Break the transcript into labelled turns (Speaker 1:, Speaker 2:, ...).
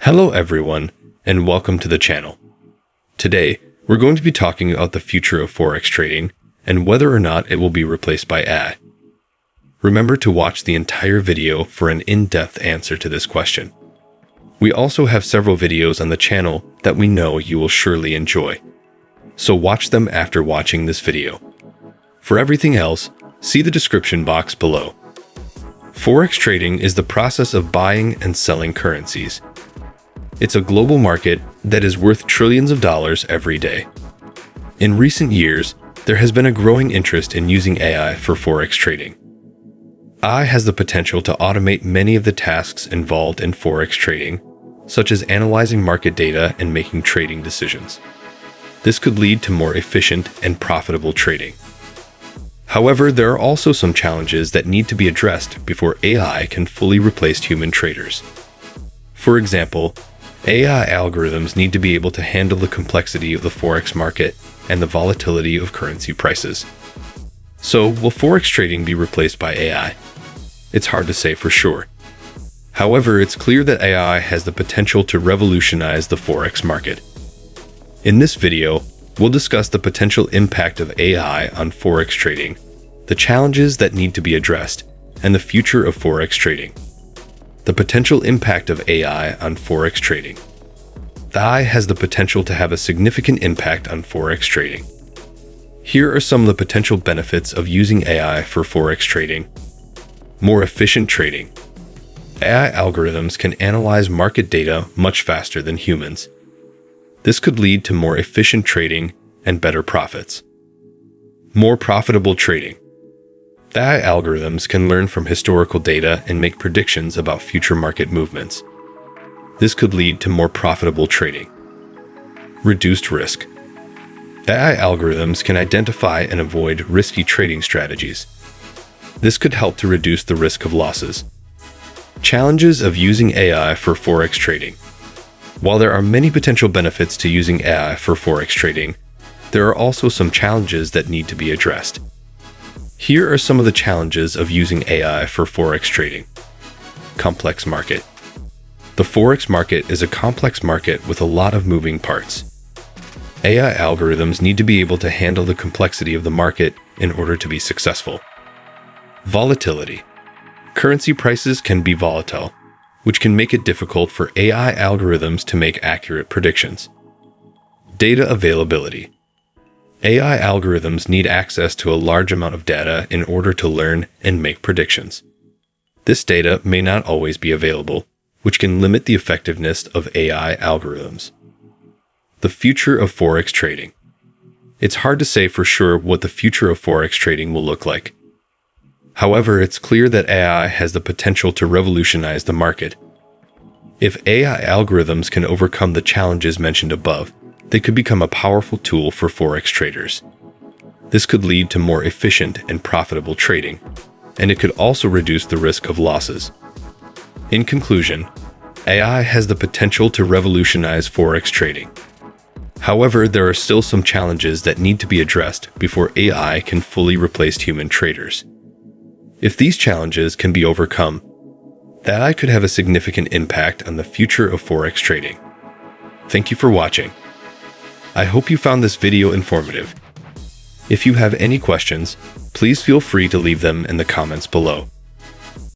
Speaker 1: Hello everyone, and welcome to the channel. Today, we're going to be talking about the future of forex trading and whether or not it will be replaced by AI. Remember to watch the entire video for an in-depth answer to this question. We also have several videos on the channel that we know you will surely enjoy, so watch them after watching this video. For everything else, see the description box below. Forex trading is the process of buying and selling currencies. It's a global market that is worth trillions of dollars every day. In recent years, there has been a growing interest in using AI for forex trading. AI has the potential to automate many of the tasks involved in forex trading, such as analyzing market data and making trading decisions. This could lead to more efficient and profitable trading. However, there are also some challenges that need to be addressed before AI can fully replace human traders. For example, AI algorithms need to be able to handle the complexity of the forex market and the volatility of currency prices. So, will forex trading be replaced by AI? It's hard to say for sure. However, it's clear that AI has the potential to revolutionize the forex market. In this video, we'll discuss the potential impact of AI on forex trading, the challenges that need to be addressed, and the future of forex trading. The potential impact of AI on forex trading. AI has the potential to have a significant impact on forex trading. Here are some of the potential benefits of using AI for forex trading. More efficient trading. AI algorithms can analyze market data much faster than humans. This could lead to more efficient trading and better profits. More profitable trading. AI algorithms can learn from historical data and make predictions about future market movements. This could lead to more profitable trading. Reduced risk. AI algorithms can identify and avoid risky trading strategies. This could help to reduce the risk of losses. Challenges of using AI for forex trading. While there are many potential benefits to using AI for forex trading, there are also some challenges that need to be addressed. Here are some of the challenges of using AI for forex trading. Complex market. The forex market is a complex market with a lot of moving parts. AI algorithms need to be able to handle the complexity of the market in order to be successful. Volatility. Currency prices can be volatile, which can make it difficult for AI algorithms to make accurate predictions. Data availability. AI algorithms need access to a large amount of data in order to learn and make predictions. This data may not always be available, which can limit the effectiveness of AI algorithms. The future of forex trading. It's hard to say for sure what the future of forex trading will look like. However, it's clear that AI has the potential to revolutionize the market. If AI algorithms can overcome the challenges mentioned above, they could become a powerful tool for forex traders. This could lead to more efficient and profitable trading, and it could also reduce the risk of losses. In conclusion, AI has the potential to revolutionize forex trading. However, there are still some challenges that need to be addressed before AI can fully replace human traders. If these challenges can be overcome, AI could have a significant impact on the future of forex trading. Thank you for watching. I hope you found this video informative. If you have any questions, please feel free to leave them in the comments below.